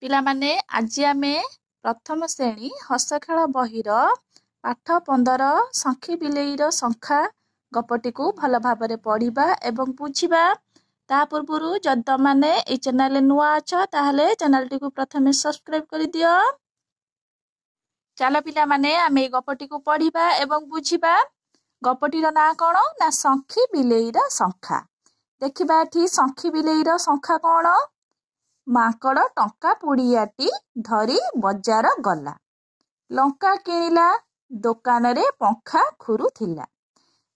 ପିଲାମାନେ ଆଜି ଆମେ ପ୍ରଥମ ଶ୍ରେଣୀ ହସ ଖେଳ ବହିର ପାଠ 15 ଶଙ୍ଖି ବିଲେଇର ଶଙ୍ଖା ଗପଟିକୁ ଭଲ ଭାବରେ ପଢ଼ିବା ଏବଂ ବୁଝିବା। ତା ପୂର୍ବରୁ ଯଦି ତମମାନେ ଏହି ଚ୍ୟାନେଲରେ ନୂଆ ଅଛ ତାହେଲେ ଚ୍ୟାନେଲଟିକୁ ପ୍ରଥମେ ସବସ୍କ୍ରାଇବ କରିଦିଅ। ଚାଲ ପିଲାମାନେ ଆମେ ଏହି ଗପଟିକୁ ପଢ଼ିବା ଏବଂ ବୁଝିବା। ଗପଟିର ନାଁ କ'ଣ? ନା ଶଙ୍ଖି ବିଲେଇର ଶଙ୍ଖା। ଦେଖିବା ଏଠି ଶଙ୍ଖି ବିଲେଇର ଶଙ୍ଖା କ'ଣ? ମାଙ୍କଡ଼ ଟଙ୍କା ପୁଡ଼ିଆଟି ଧରି ବଜାର ଗଲା। ଲଙ୍କା କିଣିଲା, ଦୋକାନରେ ପଙ୍ଖା ଘୁରୁଥିଲା।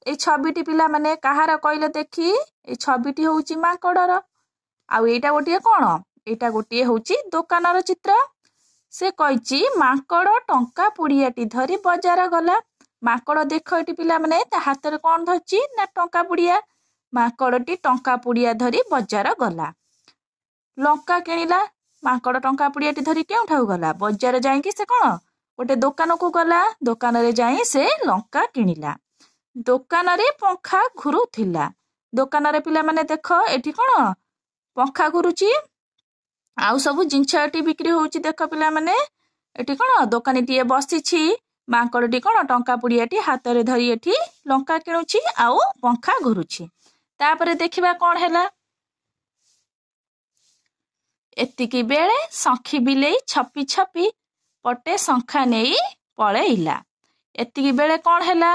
ଏଇ ଛବିଟି ପିଲାମାନେ କାହାର କହିଲେ ଦେଖି? ଏଇ ଛବିଟି ହେଉଛି ମାଙ୍କଡ଼ର। ଆଉ ଏଇଟା ଗୋଟିଏ କ'ଣ? ଏଇଟା ଗୋଟିଏ ହେଉଛି ଦୋକାନର ଚିତ୍ର। ସେ କହିଛି ମାଙ୍କଡ଼ ଟଙ୍କା ପୁଡ଼ିଆଟି ଧରି ବଜାର ଗଲା। ମାଙ୍କଡ଼ ଦେଖ ଏଠି ପିଲାମାନେ ତା ହାତରେ କ'ଣ ଧରିଛି? ନା ଟଙ୍କା ପୁଡ଼ିଆ। ମାଙ୍କଡ଼ଟି ଟଙ୍କା ପୁଡ଼ିଆ ଧରି ବଜାର ଗଲା। ଲଙ୍କା କିଣିଲା, ମାଙ୍କଡ଼ ଟଙ୍କା ପୁଡ଼ିଆଟି ଧରି କେଉଁଠାକୁ ଗଲା? ବଜାର ଯାଇକି ସେ କ'ଣ? ଗୋଟେ ଦୋକାନକୁ ଗଲା। ଦୋକାନରେ ଯାଇ ସେ ଲଙ୍କା କିଣିଲା। ଦୋକାନରେ ପଙ୍ଖା ଘୁରୁଥିଲା। ଦୋକାନରେ ପିଲାମାନେ ଦେଖ ଏଠି କ'ଣ? ପଙ୍ଖା ଘୁରୁଛି। ଆଉ ସବୁ ଜିନିଷ ଏଠି ବିକ୍ରି ହେଉଛି। ଦେଖ ପିଲାମାନେ ଏଠି କ'ଣ? ଦୋକାନୀଟିଏ ବସିଛି। ମାଙ୍କଡ଼ଟି କ'ଣ? ଟଙ୍କା ପୁଡ଼ିଆଟି ହାତରେ ଧରି ଏଠି ଲଙ୍କା କିଣୁଛି ଆଉ ପଙ୍ଖା ଘୁରୁଛି। ତାପରେ ଦେଖିବା କ'ଣ ହେଲା। ଏତିକି ବେଳେ ଶଙ୍ଖି ବିଲେଇ ଛପି ଛପି ପଟେ ଶଙ୍ଖା ନେଇ ପଳେଇଲା। ଏତିକି ବେଳେ କ'ଣ ହେଲା?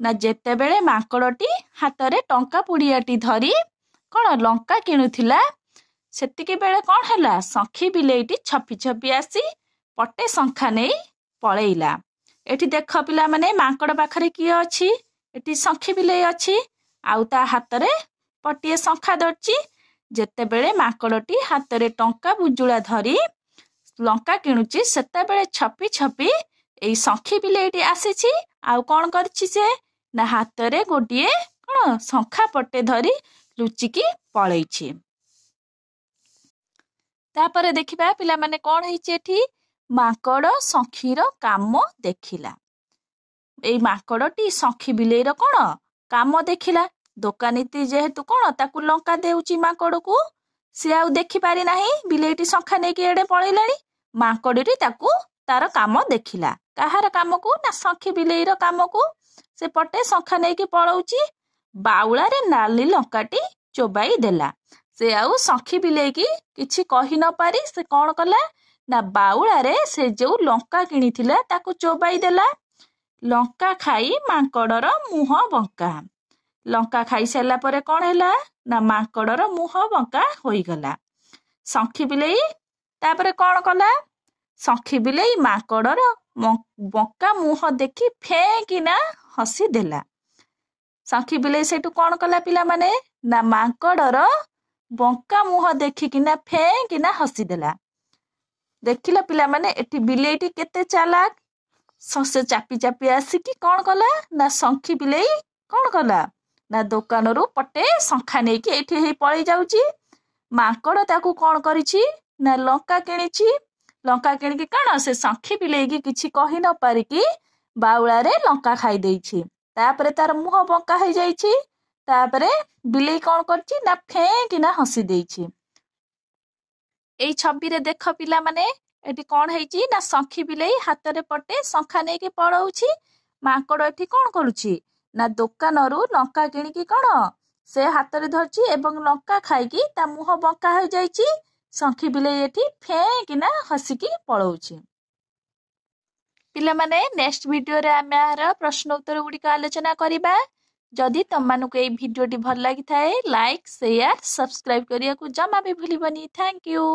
ନା ଯେତେବେଳେ ମାଙ୍କଡ଼ଟି ହାତରେ ଟଙ୍କା ପୁଡ଼ିଆଟି ଧରି କ'ଣ ଲଙ୍କା କିଣୁଥିଲା, ସେତିକି ବେଳେ କ'ଣ ହେଲା? ଶଙ୍ଖି ବିଲେଇଟି ଛପି ଛପି ଆସି ପଟେ ଶଙ୍ଖା ନେଇ ପଳେଇଲା। ଏଠି ଦେଖ ପିଲାମାନେ ମାଙ୍କଡ଼ ପାଖରେ କିଏ ଅଛି? ଏଠି ଶଙ୍ଖି ବିଲେଇ ଅଛି। ଆଉ ତା ହାତରେ ପଟିଏ ଶଙ୍ଖା ଧରିଛି। ଯେତେବେଳେ ମାଙ୍କଡ଼ଟି ହାତରେ ଟଙ୍କା ବୁଜୁଳା ଧରି ଲଙ୍କା କିଣୁଛି, ସେତେବେଳେ ଛପି ଛପି ଏଇ ଶଙ୍ଖି ବିଲେଇଟି ଆସିଛି। ଆଉ କ'ଣ କରିଛି ସେ? ନା ହାତରେ ଗୋଟିଏ କ'ଣ ଶଙ୍ଖା ପଟେ ଧରି ଲୁଚିକି ପଳେଇଛି। ତାପରେ ଦେଖିବା ପିଲାମାନେ କ'ଣ ହେଇଛି ଏଠି? ମାଙ୍କଡ଼ ଶଙ୍ଖିର କାମ ଦେଖିଲା। ଏଇ ମାଙ୍କଡ଼ଟି ଶଙ୍ଖି ବିଲେଇର କ'ଣ କାମ ଦେଖିଲା। ଦୋକାନୀଟି ଯେହେତୁ କ'ଣ ତାକୁ ଲଙ୍କା ଦେଉଛି ମାଙ୍କଡ଼କୁ, ସେ ଆଉ ଦେଖିପାରି ନାହିଁ। ବିଲେଇଟି ଶଙ୍ଖା ନେଇକି ଏଡ଼େ ପଳେଇଲାଣି। ମାଙ୍କଡ଼ଟି ତାକୁ ତାର କାମ ଦେଖିଲା। କାହାର କାମକୁ? ନା ଶଙ୍ଖି ବିଲେଇର କାମକୁ। ସେ ପଟେ ଶଙ୍ଖା ନେଇକି ପଳଉଛି। ବାଉଳାରେ ନାଲି ଲଙ୍କାଟି ଚୋବାଇ ଦେଲା। ସେ ଆଉ ଶଙ୍ଖି ବିଲେଇକି କିଛି କହି ନ ପାରି ସେ କ'ଣ କଲା? ନା ବାଉଳାରେ ସେ ଯେଉଁ ଲଙ୍କା କିଣିଥିଲା ତାକୁ ଚୋବାଇ ଦେଲା। ଲଙ୍କା ଖାଇ ମାଙ୍କଡ଼ର ମୁହଁ ବଙ୍କା। ଲଙ୍କା ଖାଇସାରିଲା ପରେ କ'ଣ ହେଲା? ନା ମାଙ୍କଡ଼ର ମୁହଁ ବଙ୍କା ହୋଇଗଲା। ଶଙ୍ଖି ବିଲେଇ ତାପରେ କ'ଣ କଲା? ଶଙ୍ଖି ବିଲେଇ ମାଙ୍କଡ଼ର ବଙ୍କା ମୁହଁ ଦେଖି ଫେଁ ହସି ଦେଲା। ଶଙ୍ଖି ବିଲେଇ ସେଇଠୁ କ'ଣ କଲା ପିଲାମାନେ? ନା ମାଙ୍କଡ଼ର ବଙ୍କା ମୁହଁ ଦେଖିକିନା ଫେଁ ହସିଦେଲା। ଦେଖିଲ ପିଲାମାନେ ଏଠି ବିଲେଇଟି କେତେ ଚାଲାକ। ସେ ଚାପି ଚାପି ଆସିକି କ'ଣ କଲା? ନା ଶଙ୍ଖି ବିଲେଇ କ'ଣ କଲା? ନା ଦୋକାନରୁ ପଟେ ଶଙ୍ଖା ନେଇକି ଏଇଠି ହେଇ ପଳେଇ ଯାଉଛି। ମାଙ୍କଡ଼ ତାକୁ କ'ଣ କରିଛି? ନା ଲଙ୍କା କିଣିଛି। ଲଙ୍କା କିଣିକି କ'ଣ ସେ ଶଙ୍ଖି ବିଲେଇକି କିଛି କହି ନ ପାରିକି ବାଉଳାରେ ଲଙ୍କା ଖାଇ ଦେଇଛି। ତାପରେ ତାର ମୁହଁ ବଙ୍କା ହେଇଯାଇଛି। ତାପରେ ବିଲେଇ କ'ଣ କରିଛି? ନା ଫେଁ ହସି ଦେଇଛି। ଏଇ ଛବିରେ ଦେଖ ପିଲାମାନେ ଏଠି କ'ଣ ହେଇଛି? ନା ଶଙ୍ଖି ବିଲେଇ ହାତରେ ପଟେ ଶଙ୍ଖା ନେଇକି ପଳଉଛି। ମାଙ୍କଡ଼ ଏଠି କ'ଣ କରୁଛି? ନା ଦୋକାନରୁ ଲଙ୍କା କିଣିକି କ'ଣ ସେ ହାତରେ ଧରିଛି ଏବଂ ଲଙ୍କା ଖାଇକି ତା ମୁହଁ ବଙ୍କା ହୋଇଯାଇଛି। ଶଙ୍ଖି ବିଲେଇ ଏଠି ଫେଁ ହସିକି ପଳଉଛି। ପିଲାମାନେ ନେକ୍ସଟ ଭିଡ଼ିଓରେ ଆମେ ଏହାର ପ୍ରଶ୍ନ ଉତ୍ତର ଗୁଡ଼ିକ ଆଲୋଚନା କରିବା। ଯଦି ତମମାନଙ୍କୁ ଏଇ ଭିଡ଼ିଓଟି ଭଲ ଲାଗିଥାଏ ଲାଇକ୍, ସେୟାର, ସବସ୍କ୍ରାଇବ କରିବାକୁ ଜମା ବି ଭୁଲିବନି। Thank you.